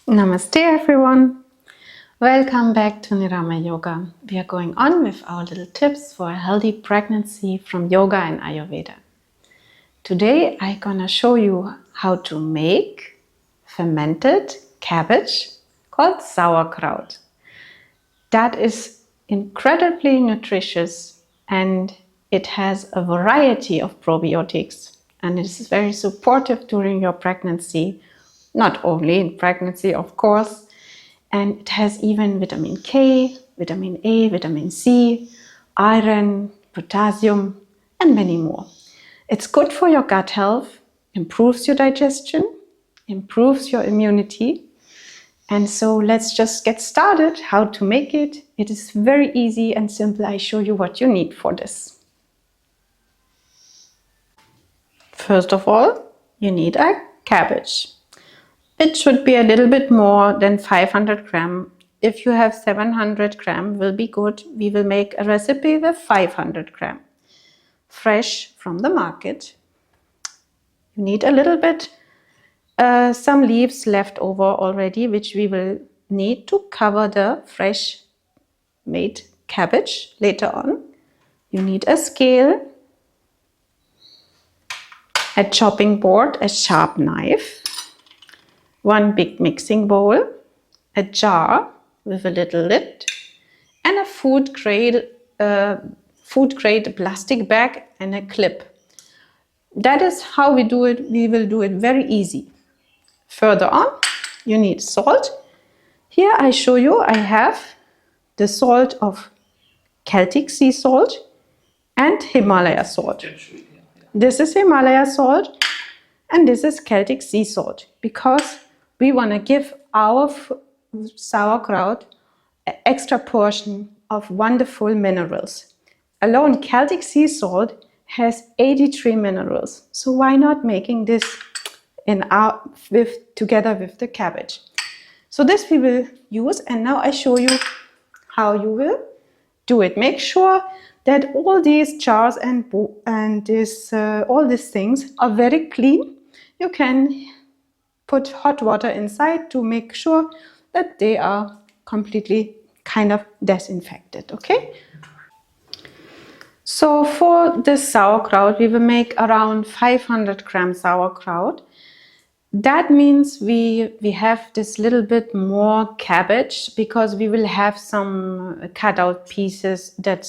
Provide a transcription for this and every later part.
Namaste everyone. Welcome back to Niramaya Yoga. We are going on with our little tips for a healthy pregnancy from yoga and Ayurveda. Today I'm gonna show you how to make fermented cabbage called Sauerkraut. That is incredibly nutritious and it has a variety of probiotics and it is very supportive during your pregnancy, not only in pregnancy of course, and it has even vitamin K, vitamin A, vitamin C, iron, potassium and many more. It's good for your gut health, improves your digestion, improves your immunity. And so let's just get started how to make it. It is very easy and simple. I show you what you need for this. First of all, you need a cabbage. It should be a little bit more than 500 grams. If you have 700 grams, will be good. We will make a recipe with 500 grams. Fresh from the market. You need a little bit some leaves left over already, which we will need to cover the fresh made cabbage later on. You need a scale, a chopping board, a sharp knife, one big mixing bowl, a jar with a little lid, and a food grade plastic bag and a clip. That is how we do it. We will do it very easy. Further on, you need salt. Here I show you, I have the salt of Celtic sea salt and Himalaya salt. This is Himalaya salt and this is Celtic sea salt because we want to give our sauerkraut an extra portion of wonderful minerals. Alone Celtic sea salt has 83 minerals, so why not making this together with the cabbage. So this we will use, and now I show you how you will do it. Make sure that all these jars and all these things are very clean. You can put hot water inside to make sure that they are completely kind of disinfected, okay? So for this sauerkraut, we will make around 500 grams sauerkraut. That means we have this little bit more cabbage because we will have some cut out pieces that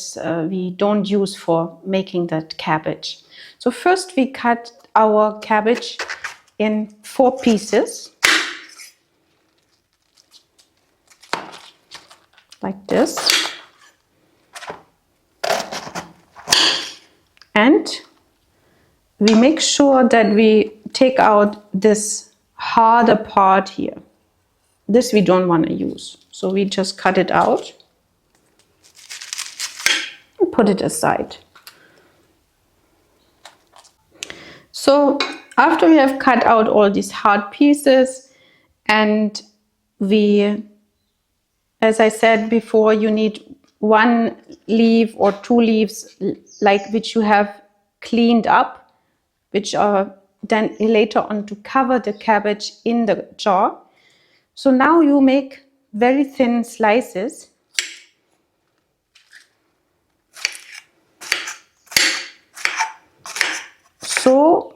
we don't use for making that cabbage. So first we cut our cabbage in 4 pieces, like this. And we make sure that we take out this harder part here. This we don't want to use. So we just cut it out and put it aside. So after we have cut out all these hard pieces and as I said before, you need 1 leaf or 2 leaves like which you have cleaned up, which are then later on to cover the cabbage in the jar. So now you make very thin slices. So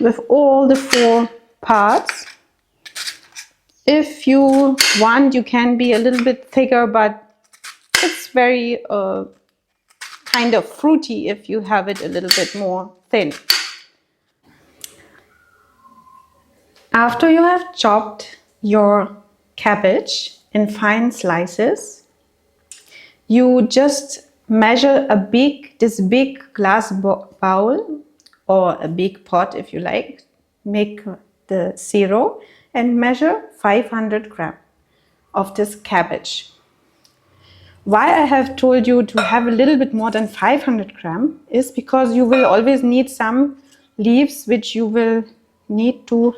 with all the 4 parts, if you want, you can be a little bit thicker, but it's very kind of fruity if you have it a little bit more thin. After you have chopped your cabbage in fine slices, you just measure this big glass bowl or a big pot if you like. Make the 0 and measure 500 grams of this cabbage. Why I have told you to have a little bit more than 500 grams is because you will always need some leaves which you will need to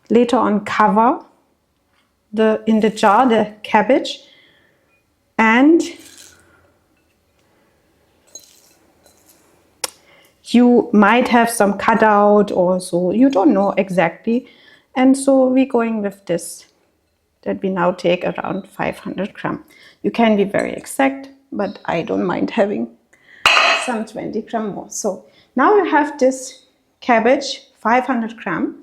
later on cover in the jar, the cabbage, and you might have some cutout or so, you don't know exactly. And so we're going with this, that we now take around 500 grams. You can be very exact, but I don't mind having some 20 grams more. So now you have this cabbage, 500 grams,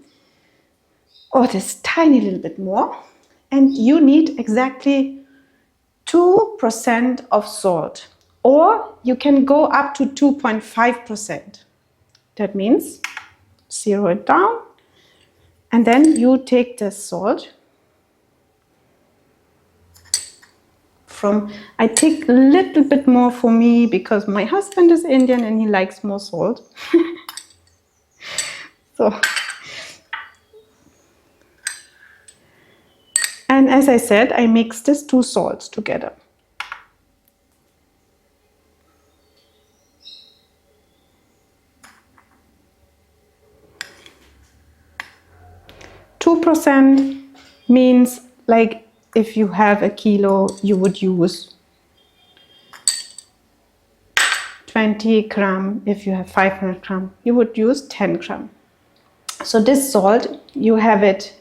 or this tiny little bit more, and you need exactly 2% of salt, or you can go up to 2.5%. That means zero it down, and then you take the salt from, I take a little bit more for me because my husband is Indian and he likes more salt. So, and as I said, I mix these two salts together. 2% means, like, if you have a kilo, you would use 20 grams. If you have 500 grams, you would use 10 grams. So this salt, you have it,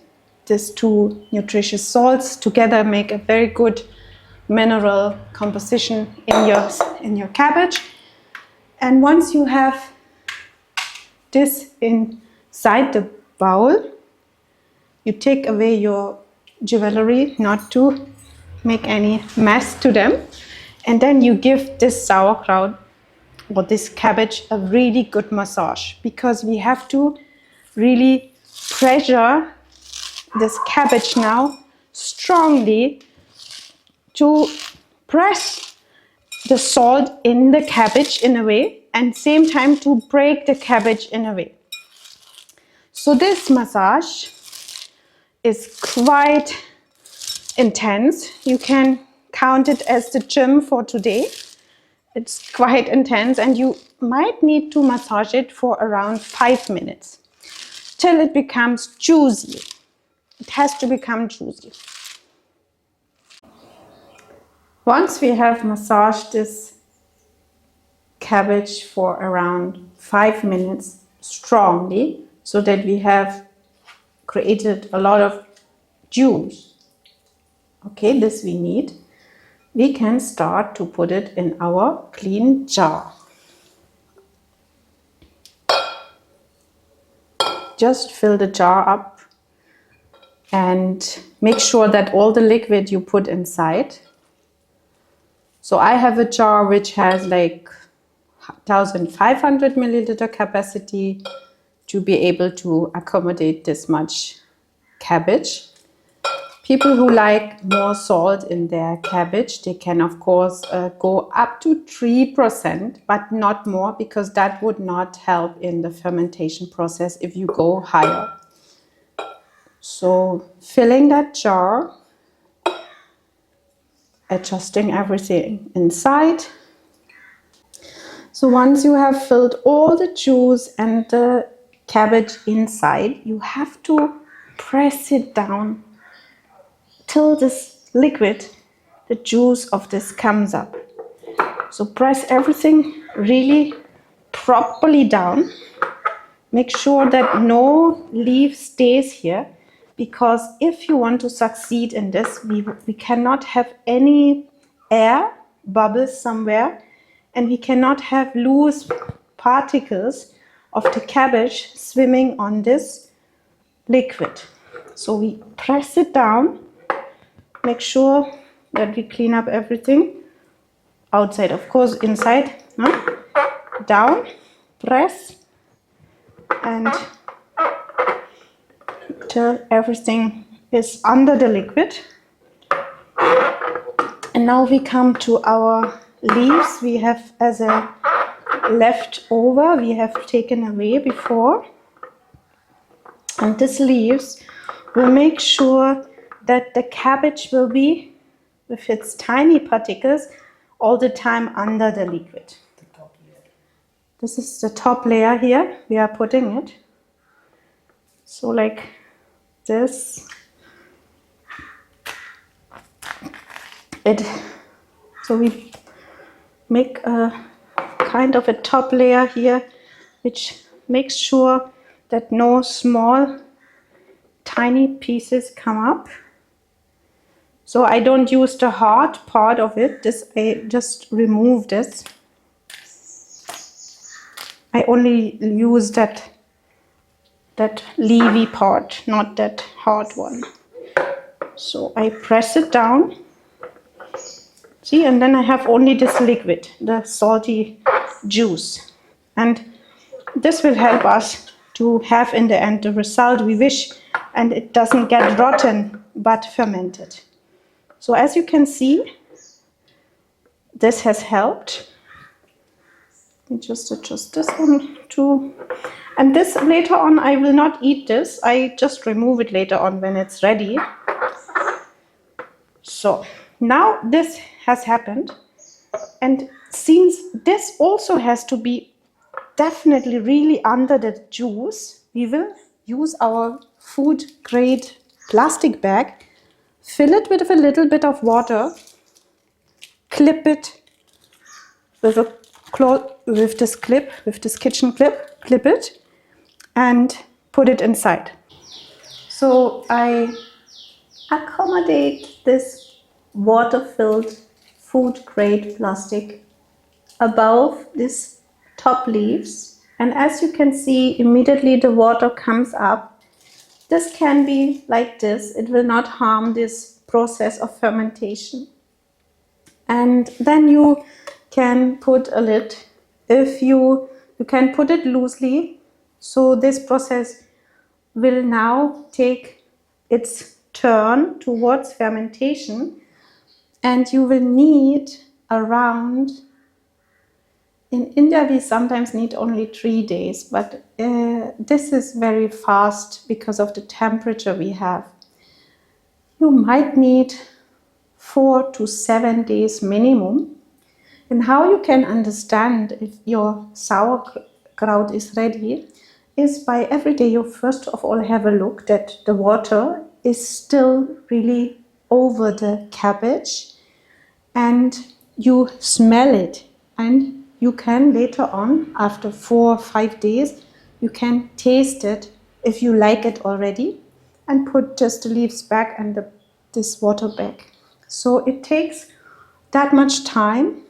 these two nutritious salts together make a very good mineral composition in your cabbage. And once you have this inside the bowl, you take away your jewelry, not to make any mess to them. And then you give this sauerkraut or this cabbage a really good massage, because we have to really pressure this cabbage now strongly to press the salt in the cabbage in a way, and same time to break the cabbage in a way. So this massage is quite intense. You can count it as the gym for today. It's quite intense, and you might need to massage it for around 5 minutes till it becomes juicy. It has to become juicy. Once we have massaged this cabbage for around 5 minutes strongly, so that we have created a lot of juice, okay, this we need, we can start to put it in our clean jar. Just fill the jar up and make sure that all the liquid you put inside. So I have a jar which has like 1500 milliliter capacity to be able to accommodate this much cabbage. People who like more salt in their cabbage, they can of course go up to 3%, but not more, because that would not help in the fermentation process if you go higher. So filling that jar, adjusting everything inside. So once you have filled all the juice and the cabbage inside, you have to press it down till this liquid, the juice of this, comes up. So press everything really properly down. Make sure that no leaf stays here, because if you want to succeed in this, we cannot have any air bubbles somewhere, and we cannot have loose particles of the cabbage swimming on this liquid. So we press it down. Make sure that we clean up everything outside, of course, inside. Down, press, and till everything is under the liquid. And now we come to our leaves. We have as a leftover, we have taken away before. And these leaves will make sure that the cabbage will be, with its tiny particles, all the time under the liquid. This is the top layer here, we are putting it. So like this. So we make a kind of a top layer here, which makes sure that no small tiny pieces come up. So I don't use the hard part of it. I just remove this. I only use that leafy part, not that hard one. So I press it down. See, and then I have only this liquid, the salty juice. And this will help us to have in the end the result we wish, and it doesn't get rotten but fermented. So as you can see, this has helped. Let me just adjust this one too. And this later on, I will not eat this. I just remove it later on when it's ready. So now this has happened. And since this also has to be definitely really under the juice, we will use our food grade plastic bag, fill it with a little bit of water, clip it with a cloth, with this kitchen clip, clip it and put it inside. So I accommodate this water-filled food grade plastic above this top leaves, and as you can see, immediately the water comes up. This can be like this. It will not harm this process of fermentation. And then you can put a lid. If you can put it loosely, so this process will now take its turn towards fermentation, and you will need around, in India we sometimes need only 3 days, but this is very fast because of the temperature we have. You might need 4 to 7 days minimum. And how you can understand if your sauerkraut is ready is by every day you first of all have a look that the water is still really over the cabbage, and you smell it, and you can later on, after 4 or 5 days, you can taste it if you like it already, and put just the leaves back and this water back. So it takes that much time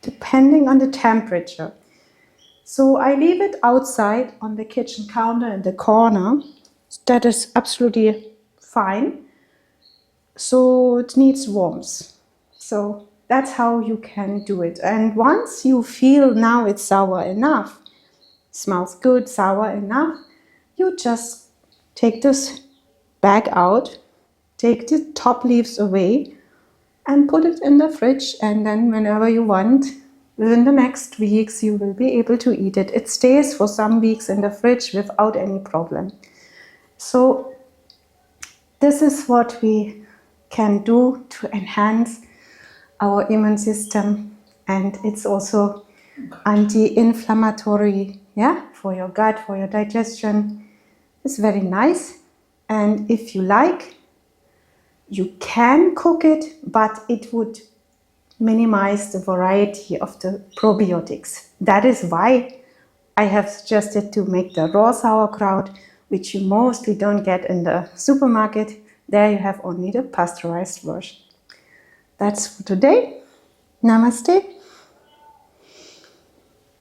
depending on the temperature. So I leave it outside on the kitchen counter in the corner. That is absolutely fine. So it needs warmth. So that's how you can do it. And once you feel now it's sour enough, smells good, sour enough, you just take this bag out, take the top leaves away, and put it in the fridge, and then whenever you want, within the next weeks, you will be able to eat it. It stays for some weeks in the fridge without any problem. So this is what we can do to enhance our immune system, and it's also anti-inflammatory, for your gut, for your digestion. It's very nice, and if you like, you can cook it, but it would minimize the variety of the probiotics. That is why I have suggested to make the raw sauerkraut, which you mostly don't get in the supermarket. There you have only the pasteurized version. That's for today. Namaste.